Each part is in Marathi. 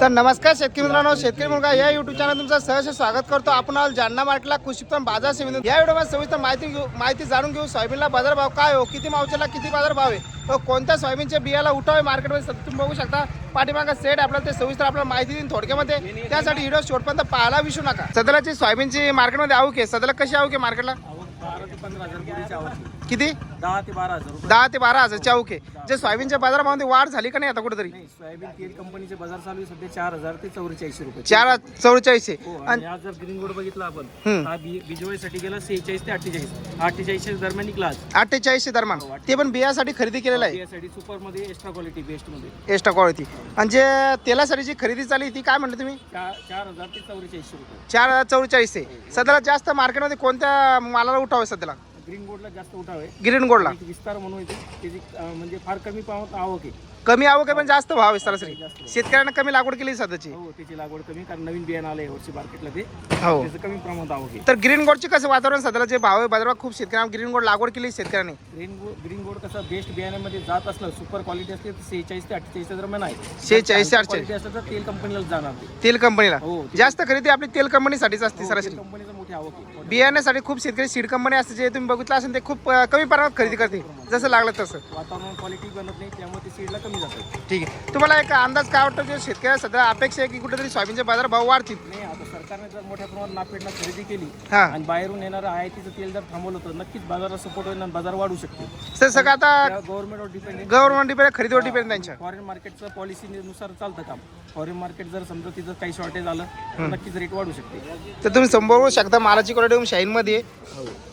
तर नमस्कार शेतकरी मित्रांनो, शेतकरी मुलगा या युट्यूब चॅनल तुमचं सहर्ष स्वागत करतो। आपण आज जालना मार्केटला कृषी उत्पन्न बाजार समिती या व्हिडिओमध्ये सविस्तर माहिती जाणून घेऊ। सोयाबीनला बाजार भाव काय हो, किती मावचेला किती बाजार भाव आहे, तो कोणत्या सोयाबीनच्या बियाला उठावे मार्केटमध्ये तुम्ही बघू शकता। पाठीमागे सेट आपल्याला ते सविस्तर आपल्याला माहिती देईन थोडक्यामध्ये, त्यासाठी व्हिडिओ शेवटपर्यंत पाहायला विसरू नका। सध्याची सोयाबीनची मार्केटमध्ये आवक आहे, सध्याला कशी आवक आहे मार्केटला? 12 ते 15,000 आवक आहे. किती? 10 ते 12,000 रुपये. 10 ते 12,000ची आवक आहे। जे सोयाबीनच्या बाजारामध्ये वाढ झाली का नाही आता कुठेतरी? नाही, सोयाबीन तेल कंपनीचे बाजार चालू आहे सध्या 4,000 ते 4400 रुपये. 444 हो, आणि आज जर ग्रीन गोल्ड बघितला आपण, हा बिजवळीसाठी गेला 46 ते 48. 48 दरम्यान निघला आज. 48 दरम्यान, ते पण बियासाठी खरेदी केलेलं आहे। यासाठी सुपर मध्ये एक्स्ट्रा क्वालिटी बेस्ट मध्ये एक्स्ट्रा क्वालिटी। आणि जे तेलासाठी जी खरेदी चालली ती काय म्हणले तुम्ही? 4,000 ते 4400 रुपये. 444 आहे। सध्याला जास्त मार्केटमध्ये कोणत्या मालाला उठावे सध्याला? ग्रीन गोल्डला जास्त उठावे. ग्रीन गोल्डला एक विस्तार म्हणून येते त्याची म्हणजे फार कमी पावत आवक आहे. कमी आवक आहे पण जास्त भाव आहे सरासरी। शेतकऱ्यांना कमी लागवड केली सध्याची। हो, त्याची लागवड कमी, कारण नवीन बियाणं आलं यावर्षी मार्केटला, ते हो। त्याचं कमी प्रमाणात आवक आहे. तर ग्रीन गोल्डचे कसं वातावरण सध्याला जे भाव आहे बाजारात, खूप शेतकऱ्यांना ग्रीन गोल्ड लागवड केली शेतकऱ्यांनी। ग्रीन गोल्ड कसं बेस्ट बियाण्यामध्ये जात असलं, सुपर क्वालिटी असते तर 46 ते 48 दरम्यान आहे. 46 ते 48 क्वालिटी असलं तर तेल कंपनीला जाणार ते. तेल कंपनीला हो, जास्त खरेदी आपली तेल कंपनीसाठीच असते सरासरी। कंपनीचं मोठी आवक आहे. बियाण्यासाठी खूप शेतकरी सीड कंपनी असते, जे तुम्ही बघितलं असेल ते खूप कमी प्रमाणात खरेदी करते, जसं लागलं तसं। वातावरण क्वालिटी बनत नाही, त्यामुळे ते सीडला कमी जातात. ठीक आहे, तुम्हाला एक अंदाज काय वाटतं जे शेतकऱ्या सध्या अपेक्षा आहे की कुठेतरी सोयाबीनचे बाजार भाव वाढतील? नाही, आता सरकारने जर मोठ्या प्रमाणात नाफेडला खरेदी केली हा, आणि बाहेरून येणारं आयातीचं तेल जर थांबवलं तर नक्कीच बाजाराला सपोर्ट होईल आणि बाजार वाढू शकते. सर सगळं आता गव्हर्नमेंटवर डिपेंड आहे. गव्हर्नमेंट डिपेंड, खरेदीवर डिपेंड त्यांच्या। फॉरेन मार्केटचं पॉलिसीनुसार चालतं काम. फॉरेन मार्केट जर समजा तिथं काही शॉर्टेज आलं तर नक्कीच रेट वाढू शकते. तर तुम्ही समोर शकता मालाची क्वालिटी शाईनमध्ये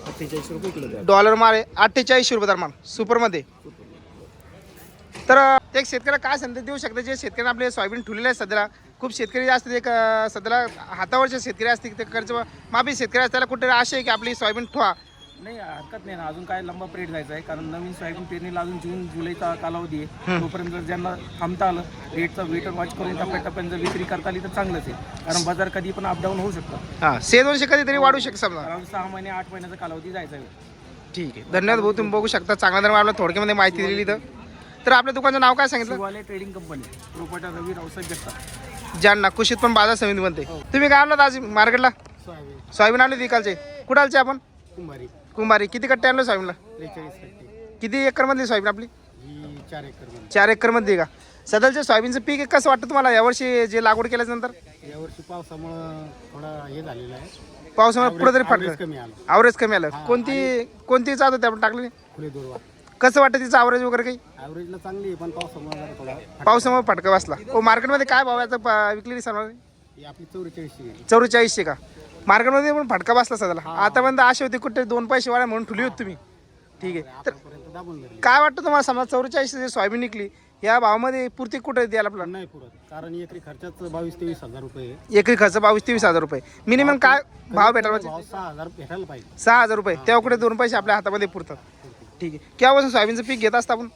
48 रुपये किलो. डॉलर माल आहे 48 रुपये दरम्यान सुपरमध्ये। तर एक शेतकऱ्याला काय संदेश देऊ शकते जे शेतकऱ्यांना आपले सोयाबीन ठेवलेले आहे सध्याला? खूप शेतकरी असतात एक सध्याला हातावरचे शेतकरी असतील, ते कर्ज माफी शेतकरी असतात, त्याला कुठे आशा आहे की आपली सोयाबीन ठेवा? नाही, हरकत नाही ना, अजून काय लंबा पिरियड जायचा आहे, कारण नवीन सोयाबीन पेरणीला अजून जून जुलैचा कालावधी आहे. तोपर्यंत जर ज्यांना थांबता आलं, रेटचा वेट वॉच करून टप्प्याटप्प्याने जर विक्री करता आली तर चांगलंच आहे, कारण बाजार कधी पण अपडाऊन होऊ शकतं. हां, 100-200 कधीतरी वाढू शकतं समजा। कारण 6 महिने 8 महिन्याचा कालावधी जायचा आहे. ठीक आहे, धन्यवाद भाऊ। तुम्ही बघू शकता चांगल्या दरम्यान आपल्याला थोडक्यामध्ये माहिती दिली। तर आपल्या दुकानचं नाव काय सांगितलं? शिवाले ट्रेडिंग कंपनी, प्रोपरायटर रवी रावसाहेब जगताप, जालना कृषी उत्पन्न बाजार समितीमध्ये। तुम्ही काय आणलं आज मार्केटला? सोयाबीन आणली विकालचे? कुठं आलचे आपण? कुंभारी। किती कट्टे आणले सोयाबीनला? 43 कट्टे. किती एकर मधली सोयाबीन आपली? 4 एकर. 4 एकर मध्ये का? सध्याच्या सोयाबीनचं पीक कसं वाटतं तुम्हाला यावर्षी जे लागवड केल्यानंतर? यावर्षी पावसामुळे थोडा हे झालेला आहे, पावसामुळे कुठं तरी फटका, कमी आलं. ॲव्हरेज कमी आलं। कोणती जात होती आपण टाकली? पुढे दोरवा कसं वाटतं तिचं ॲव्हरेज वगैरे काही? ॲव्हरेजला चांगली आहे, पण पावसामुळे जरा थोडा पावसामुळे फटका बसला। हो, मार्केटमध्ये काय भाव आहे आता विकलेली समजा? ही आपली 44 44 का? मार्केटमध्ये पण फटका बसला सध्याला। आतापर्यंत अशी होती कुठे 2 पैसे वाढा म्हणून ठेवली होती तुम्ही। ठीक आहे, तर दाबून धरली. काय वाटतं तुम्हाला समजा 44 जे सोयाबीन निघली या भावामध्ये पुरती कुठे द्यायला आपल्याला? नाही पुरत, कारण एकरी खर्चाच 22 ते 20,000 रुपये. एकरी खर्च 22-23 हजार रुपये मिनिमम काय भाव भेटायला पाहिजे? भाव 6,000 भेटायला पाहिजे. 6,000 रुपये, तेव्हा कुठे 2 पैसे आपल्या हातामध्ये पुरतात। ठीक आहे, केव्हापासून सोयाबीनचं पीक घेत असता आपण?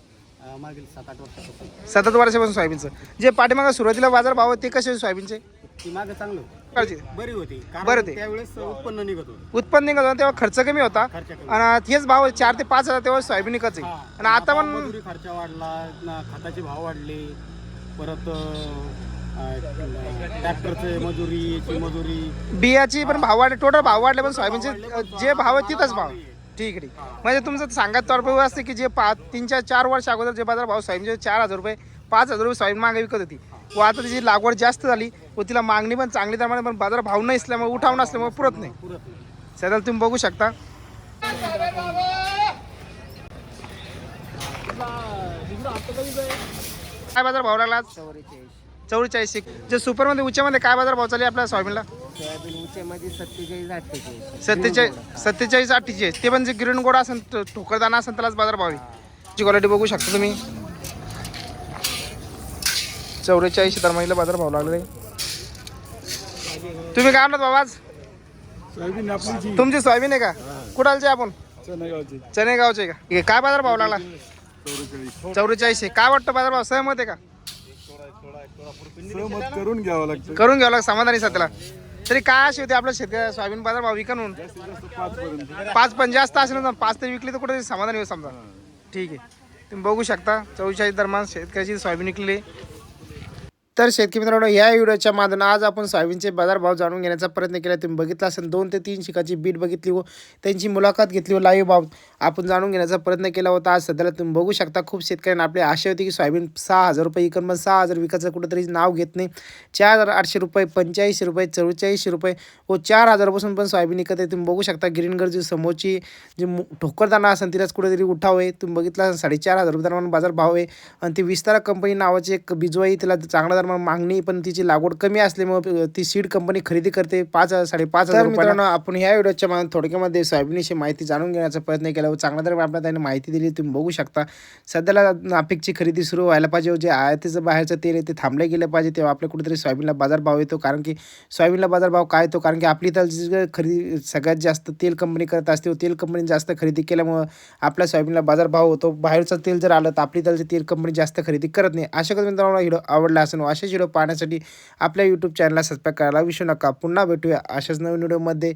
मागील 7-8 वर्षापासून. 7 वर्षापासून सोयाबीनचं जे पाठीमागं सुरुवातीला बाजार भाव होते, ते कसे होते सोयाबीनचे? ती मागे चांगलं काळजी बरी होती, बरं कारण ते. त्यावेळेस उत्पन्न निघत होतं. उत्पन्न निघत होतं तेव्हा खर्च कमी होता, खर्च कमी. आणि तेच भाव 4 ते 5 हजार तेव्हा सोयाबीन निघायचे। आणि आता पण मजुरी खर्च वाढला, खताचे भाव वाढले, परत ट्रॅक्टरचे मजुरी, बियाची पण भाव वाढले, टोटल भाव वाढले, पण सोयाबीनचे जे भाव आहे तिथंच भाव। ठीक आहे, म्हणजे तुमचं सांगत तोर असते की जे 3-4 वर्ष अगोदर जे बाजार भाव सोयाबीनचे 4,000 रुपये 5,000 रुपये सोयाबीन मागे विकत होती, व आता त्याची लागवड जास्त झाली व तिला मागणी पण चांगली त्यामुळे, पण बाजार भाव नसल्यामुळे उठाव नसल्यामुळे पुरत नाही। सध्या तुम्ही बघू शकता काय बाजार भाव लागला आज? 44. जे सुपरमध्ये उच्चमध्ये काय बाजार भाव चालू आहे आपल्या सोयाबीनला? सोयाबीन उंचीमध्ये 47-48. ते पण जे ग्रीन गोड असेल, ठोकरदाना असेल त्यालाच बाजार भाव आहे। जी क्वालिटी बघू शकता तुम्ही 44 दरम्यानला बाजार भाव लागले। तुम्ही काय आणलं बाबा आज? सोयाबीन आपली तुमची सोयाबीन आहे का? कुठालचे आपण? चनेगावचे का? काय बाजार भाव लागला? 44. काय वाटतं बाजार भाव? सहमत आहे का? करून घ्यावं लागतं. करून घ्यावं लागतं समाधानी सध्याला। तरी काय अशी होती आपल्या शेतकरी सोयाबीन बाजार भाव विकून 5 पण जास्त असेल ना, 5 तरी विकली तर कुठे समाधानी होईल समजा। ठीक आहे, तुम्ही बघू शकता 44 दरम्यान शेतकऱ्याची सोयाबीन विकलेली। तर शेतकरी मित्रांनो, या व्हिडिओच्या माध्यमातून आज आपण सोयाबीनचे बाजारभाव जाणून घेण्याचा प्रयत्न केला. तुम्ही बघितला असेल 2 ते 3 शिकाची बीट बघितली व त्यांची मुलाखत घेतली व लाईव्ह भाव आपण जाणून घेण्याचा प्रयत्न केला होता. आज सध्याला तुम्ही बघू शकता खूप शेतकऱ्यांना आपली आशा होती की सोयाबीन 6,000 रुपये इकन, पण 6,000 विकायचं कुठेतरी नाव घेत नाही. 4,800 रुपये, 85 रुपये, 44 रुपये व 4,000 पासून पण सोयाबीन विकत आहे. तुम्ही बघू शकता ग्रीन गरजी समोरची जी ठोकरदाना असेल तिलाच कुठेतरी उठाव आहे. तुम्ही बघितला 4,500 रुपये दरम्यान बाजार भाव आहे. आणि ती विस्तारा कंपनी नावाची एक बिजवाई, तिला चांगला दरम्यान मागणी, पण तिची लागवड कमी असल्यामुळे ती सीड कंपनी खरेदी करते 5,000-5,500 रुपयाला. आपण ह्या व्हिडिओच्या मध्ये थोडक्यामध्ये सोयाबीनची माहिती जाणून घेण्याचा प्रयत्न केला व चांगला दरम्यान आपल्याला त्यांनी माहिती दिली. तुम्ही बघू शकता सध्याला नापिकची खरेदी सुरू व्हायला पाहिजे. जे आयातीचं बाहेरचं तेल आहे ते थांबले गेले पाहिजे, तेव्हा आपल्या कुठेतरी सोयाबीनला बाजारभाव येतो. कारण की सोयाबीनला बाजारभाव काय येतो, कारण की आपली तर खरेदी सगळ्यात जास्त तेल कंपनी करत असते व तेल कंपनी जास्त खरेदी केल्यामुळं आपल्या सोयाबीनला बाजारभाव होतो. बाहेरचं तेल जर आलं तर आपली तेल कंपनी जास्त खरेदी करत नाही. अशा करून मित्रांनो व्हिडिओ आवडला असेल व असेच व्हिडिओ पाहण्यासाठी आपल्या यूट्यूब चॅनलला सबस्क्राईब करायला विसरू नका. पुन्हा भेटूया अशाच नवीन व्हिडिओमध्ये.